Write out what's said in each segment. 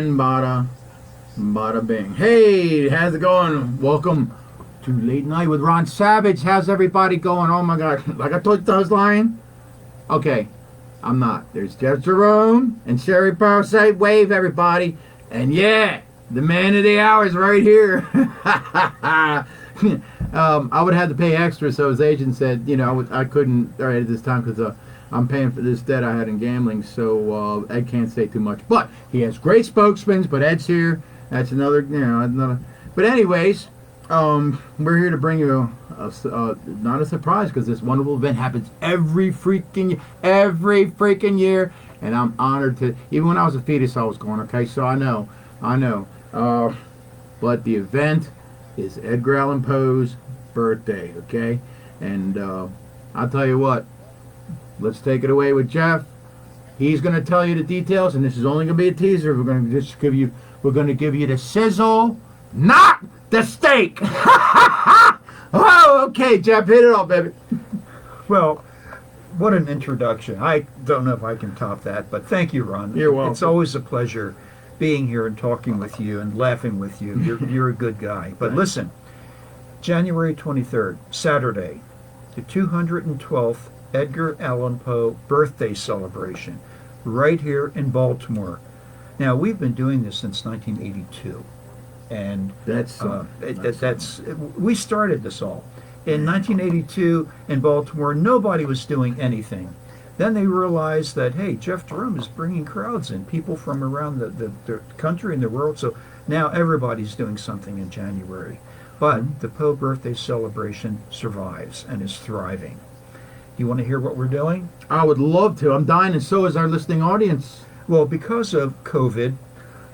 and bada bing. Hey, how's it going? Welcome to Late Night with Ron Savage. How's everybody going? Oh my God. Like I told you I was lying? Okay, I'm not. There's Jeff Jerome and Sherry Parasite. Wave, everybody. And yeah, the man of the hour is right here. I would have to pay extra, so his agent said, I couldn't right at this time because I'm paying for this debt I had in gambling, so Ed can't say too much. But he has great spokesmen, but Ed's here. That's another. But anyways, we're here to bring you not a surprise because this wonderful event happens every freaking year, and I'm honored to. Even when I was a fetus, I was going. Okay, so I know. But the event is Edgar Allan Poe's birthday. Okay, and I'll tell you what. Let's take it away with Jeff. He's going to tell you the details, and this is only going to be a teaser. We're going to give you the sizzle, not the steak. Oh, okay, Jeff, hit it off, baby. Well, what an introduction. I don't know if I can top that, but thank you, Ron. You're welcome. It's always a pleasure being here and talking with you and laughing with you. You're a good guy. But listen, January 23rd, Saturday, the 212th Edgar Allan Poe birthday celebration right here in Baltimore. Now, we've been doing this since 1982, and we started this all in 1982 in Baltimore. Nobody was doing anything. Then they realized that, hey, Jeff Jerome is bringing crowds in, people from around the country and the world. So now everybody's doing something in January. But the Poe birthday celebration survives and is thriving. You want to hear what we're doing? I would love to. I'm dying, and so is our listening audience. Well, because of COVID,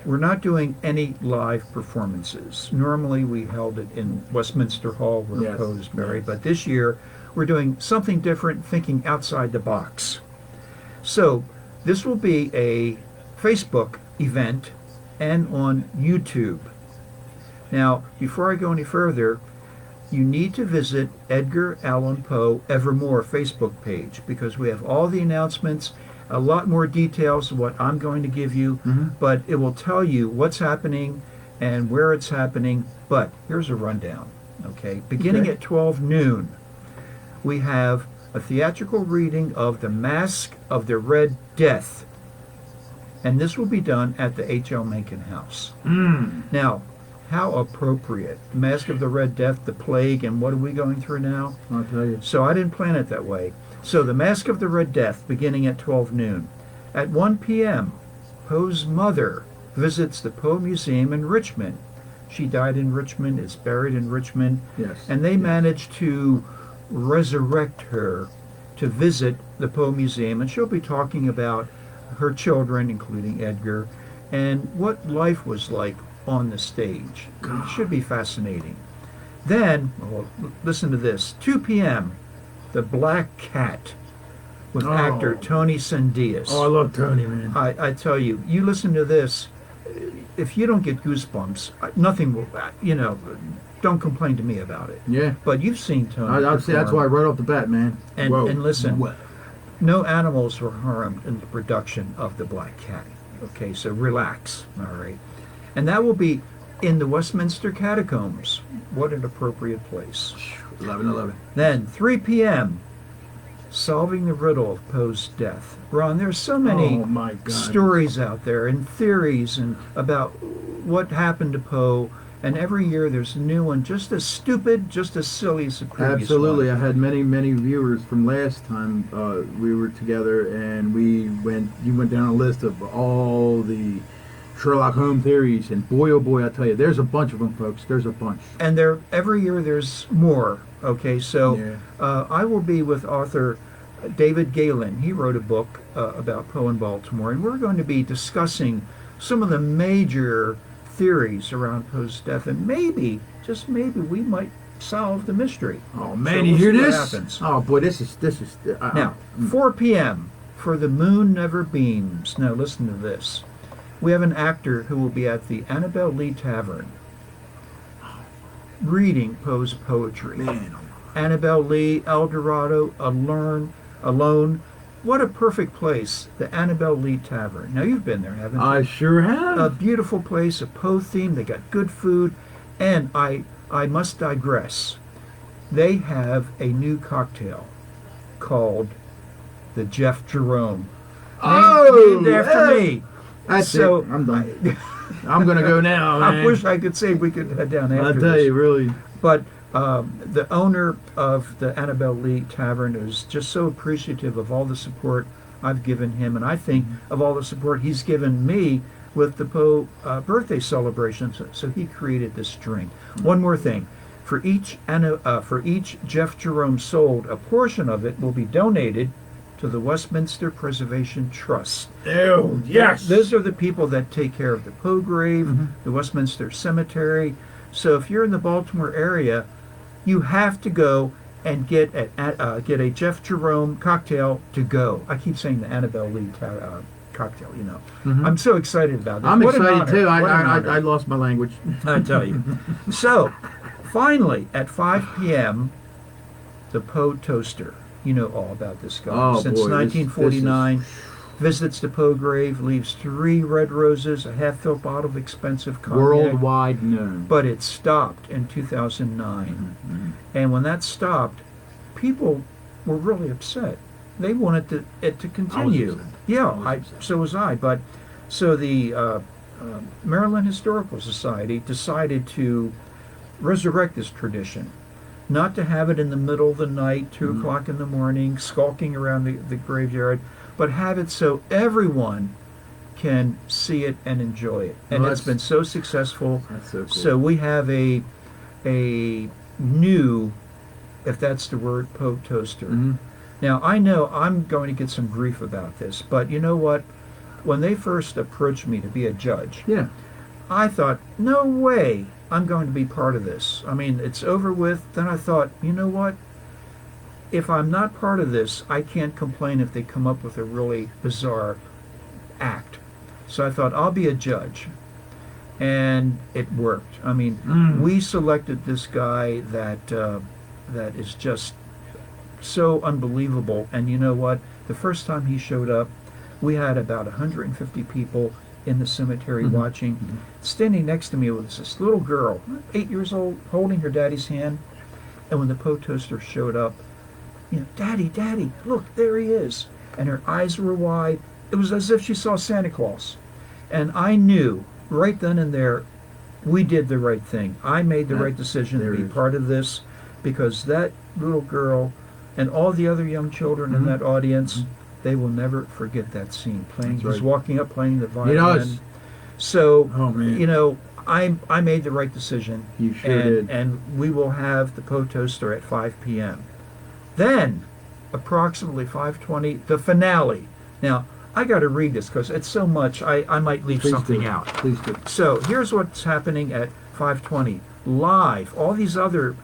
we're not doing any live performances. Normally, we held it in Westminster Hall where Poe is buried, but this year we're doing something different, thinking outside the box. So this will be a Facebook event and on YouTube. Now, before I go any further, you need to visit Edgar Allan Poe Evermore Facebook page because we have all the announcements, a lot more details of what I'm going to give you, but it will tell you what's happening and where it's happening. But here's a rundown, okay? Beginning at 12 noon, we have a theatrical reading of The Mask of the Red Death, and this will be done at the H.L. Mencken House. Now, how appropriate. Mask of the Red Death, the plague, and what are we going through now? I'll tell you. So I didn't plan it that way. So the Mask of the Red Death, beginning at 12 noon. At 1 p.m., Poe's mother visits the Poe Museum in Richmond. She died in Richmond, is buried in Richmond. Yes. And they managed to resurrect her to visit the Poe Museum. And she'll be talking about her children, including Edgar, and what life was like on the stage. It should be fascinating. Then, listen to this, 2 p.m., The Black Cat with actor Tony Sandias. Oh, I love Tony, man. I tell you, you listen to this, if you don't get goosebumps, nothing will, don't complain to me about it. Yeah. But you've seen Tony. I'd say that's why right off the bat, man. And listen, no animals were harmed in the production of The Black Cat. Okay, so relax, all right? And that will be in the Westminster Catacombs. What an appropriate place. 11/11. Then, 3 p.m., Solving the Riddle of Poe's Death. Ron, there's so many stories out there and theories and about what happened to Poe, and every year there's a new one, just as stupid, just as silly as the previous Absolutely. one. I had many viewers from last time we were together, and you went down a list of all the Sherlock Holmes theories, and boy, oh boy, I tell you, there's a bunch of them, folks. There's a bunch. And every year there's more. Okay, so I will be with author David Galen. He wrote a book about Poe in Baltimore, and we're going to be discussing some of the major theories around Poe's death, and maybe, just maybe, we might solve the mystery. Oh man, so you hear this? Happens. Oh boy, this is now 4 p.m. for The Moon Never Beams. Now listen to this. We have an actor who will be at the Annabelle Lee Tavern reading Poe's poetry. Man. Annabelle Lee, El Dorado, Alone, what a perfect place, the Annabelle Lee Tavern. Now, you've been there, haven't you? I sure have. A beautiful place, a Poe theme. They got good food. And I must digress. They have a new cocktail called the Jeff Jerome. Named after me. That's So it. I'm done. I'm gonna go now, man. I wish I could say we could head down after I tell this. you, really. But the owner of the Annabelle Lee Tavern is just so appreciative of all the support I've given him, and I think of all the support he's given me with the Poe birthday celebration. So he created this drink. One more thing. For each Jeff Jerome sold, a portion of it will be donated to the Westminster Preservation Trust. Oh, yes. Those are the people that take care of the Poe grave, the Westminster Cemetery. So if you're in the Baltimore area, you have to go and get a Jeff Jerome cocktail to go. I keep saying the Annabelle Lee cocktail, you know. I'm so excited about this. I'm What an excited honor. too. What an honor. I lost my language. I tell you. So, finally, at 5 p.m., the Poe Toaster. You know all about this guy. Oh, Since boy, 1949, visits the Poe grave, leaves 3 red roses, a half-filled bottle of expensive cognac. Worldwide known. But it stopped in 2009. And when that stopped, people were really upset. They wanted it to continue. upset. Yeah, so was I. But so the Maryland Historical Society decided to resurrect this tradition, not to have it in the middle of the night, 2 o'clock in the morning, skulking around the graveyard, but have it so everyone can see it and enjoy it. And Well, it's been so successful. That's so cool. So we have a new, if that's the word, Poe Toaster. Now, I know I'm going to get some grief about this, but you know what? When they first approached me to be a judge, Yeah. I thought, no way I'm going to be part of this. I mean, it's over with. Then I thought, you know what? If I'm not part of this, I can't complain if they come up with a really bizarre act. So I thought, I'll be a judge. And it worked. I mean, we selected this guy that is just so unbelievable. And you know what? The first time he showed up, we had about 150 people in the cemetery watching. Standing next to me was this little girl, 8 years old, holding her daddy's hand. And when the Poe Toaster showed up, you know, Daddy, Daddy, look, there he is. And her eyes were wide. It was as if she saw Santa Claus. And I knew right then and there, we did the right thing. I made the right decision to be part of this, because that little girl and all the other young children in that audience, they will never forget that scene. Playing, he's walking up, playing the violin. He does. So, Oh, man. you know, I made the right decision. You sure did. And we will have the Poe Toaster at 5 p.m. Then, approximately 5:20, the finale. Now, I got to read this because it's so much. I might leave something out. Please do. So here's what's happening at 5:20 live. All these other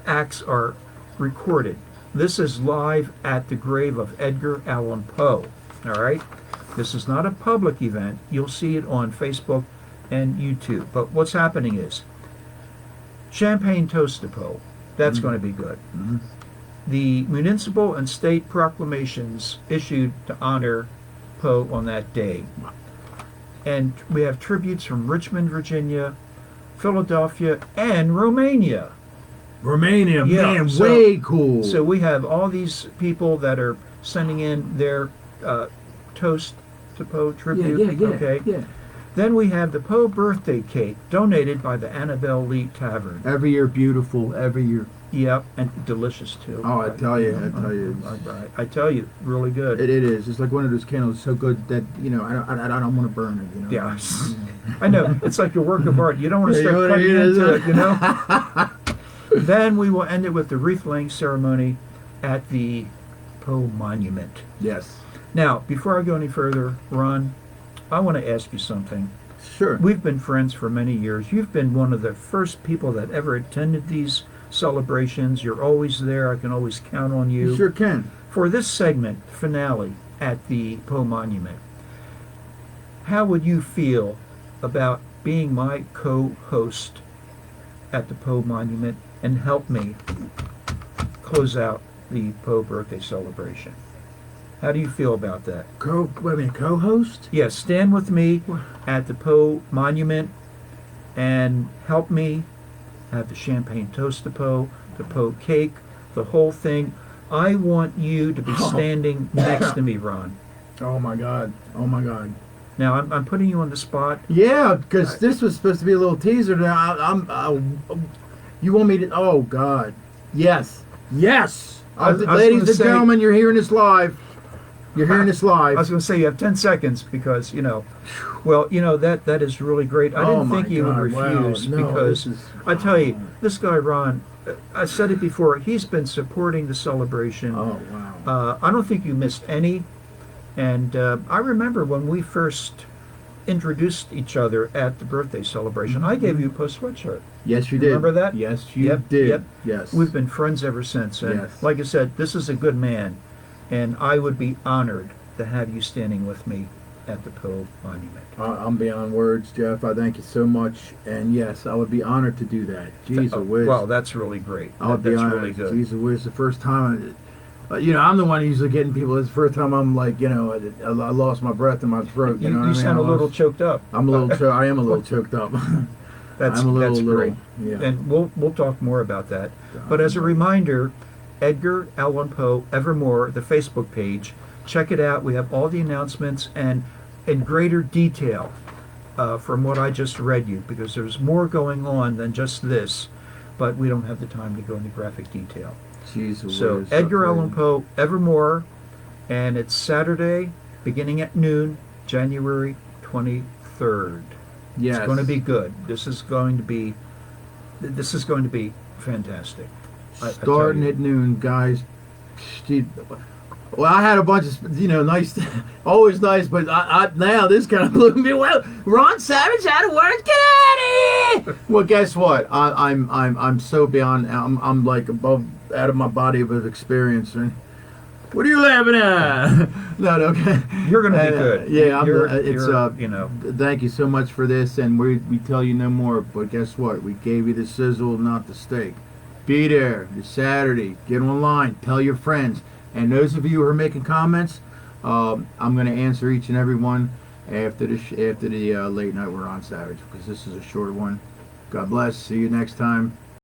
acts are recorded. This is live at the grave of Edgar Allan Poe. All right. This is not a public event. You'll see it on Facebook and YouTube. But what's happening is champagne toast to Poe. That's going to be good. The municipal and state proclamations issued to honor Poe on that day. And we have tributes from Richmond, Virginia, Philadelphia, and Romania. Romania, Yeah, man, so- way cool. So we have all these people that are sending in their toast to Poe tribute. Okay. yeah. Then we have the Poe birthday cake donated by the Annabelle Lee Tavern. Every year beautiful, every year. Yep, and delicious too. Oh, I tell you, I tell you, really good. It is. It's like one of those candles so good that, you know, I don't want to burn it, you know. Yeah, I know. It's like a work of art. You don't want to Yeah, start you know what I cutting mean? into it, you know? Then we will end it with the wreath-laying ceremony at the Poe Monument. Yes. Now, before I go any further, Ron, I want to ask you something. Sure. We've been friends for many years. You've been one of the first people that ever attended these celebrations. You're always there. I can always count on you. You sure can. For this segment, finale at the Poe Monument, how would you feel about being my co-host at the Poe Monument and help me close out the Poe birthday celebration? How do you feel about that? Co-host? Yes, stand with me at the Poe Monument and help me have the champagne toast to Poe, the Poe cake, the whole thing. I want you to be standing next to me, Ron. Oh my God! Oh my God! Now I'm putting you on the spot. Yeah, because this was supposed to be a little teaser. Now you want me to? Oh God! Yes, yes. I was Ladies gonna and say- gentlemen, you're hearing this live. You're hearing this I was live. going to say you have 10 seconds because, well, that is really great. I Oh didn't my think you would God, wow, refuse no, because this is- I tell you, this guy, Ron, I said it before, he's been supporting the celebration. Oh wow! I don't think you missed any. And I remember when we first introduced each other at the birthday celebration, I gave you a Poe sweatshirt. Yes, you did. Remember that? Yes, you Yep, did. yep. Yes. We've been friends ever since. And Yes. like I said, this is a good man. And I would be honored to have you standing with me at the Poe Monument. I'm beyond words, Jeff. I thank you so much. And yes, I would be honored to do that. Jeez, whiz. Well, that's really great. I would be That's honored. really good. Jeez, whiz. The first time, I'm the one usually getting people. It's the first time I'm like, I lost my breath in my throat. You know what I You mean? sound a little choked up. I'm a little. I am a little choked up. That's I'm a little, that's great. Yeah. And we'll talk more about that. But as a reminder, Edgar Allan Poe Evermore, the Facebook page. Check it out. We have all the announcements and in greater detail from what I just read you, because there's more going on than just this, but we don't have the time to go into graphic detail. Jeez, So whiz, Edgar okay. Allan Poe Evermore, and it's Saturday, beginning at noon, January 23rd. Yes. It's going to be good. This is going to be fantastic. I tell Starting you. at noon, guys. Gee, well, I had a bunch of, nice, always nice, but now this kind of blew me. Well, Ron Savage out of work. Get out of here! Well, guess what? I'm so beyond. I'm like above, out of my body of experience. And what are you laughing at? No, okay. You're going to be good. Yeah, You're, Thank you so much for this, and we tell you no more. But guess what? We gave you the sizzle, not the steak. Be there this Saturday. Get online. Tell your friends. And those of you who are making comments, I'm going to answer each and every one after the late night we're on Savage, because this is a short one. God bless. See you next time.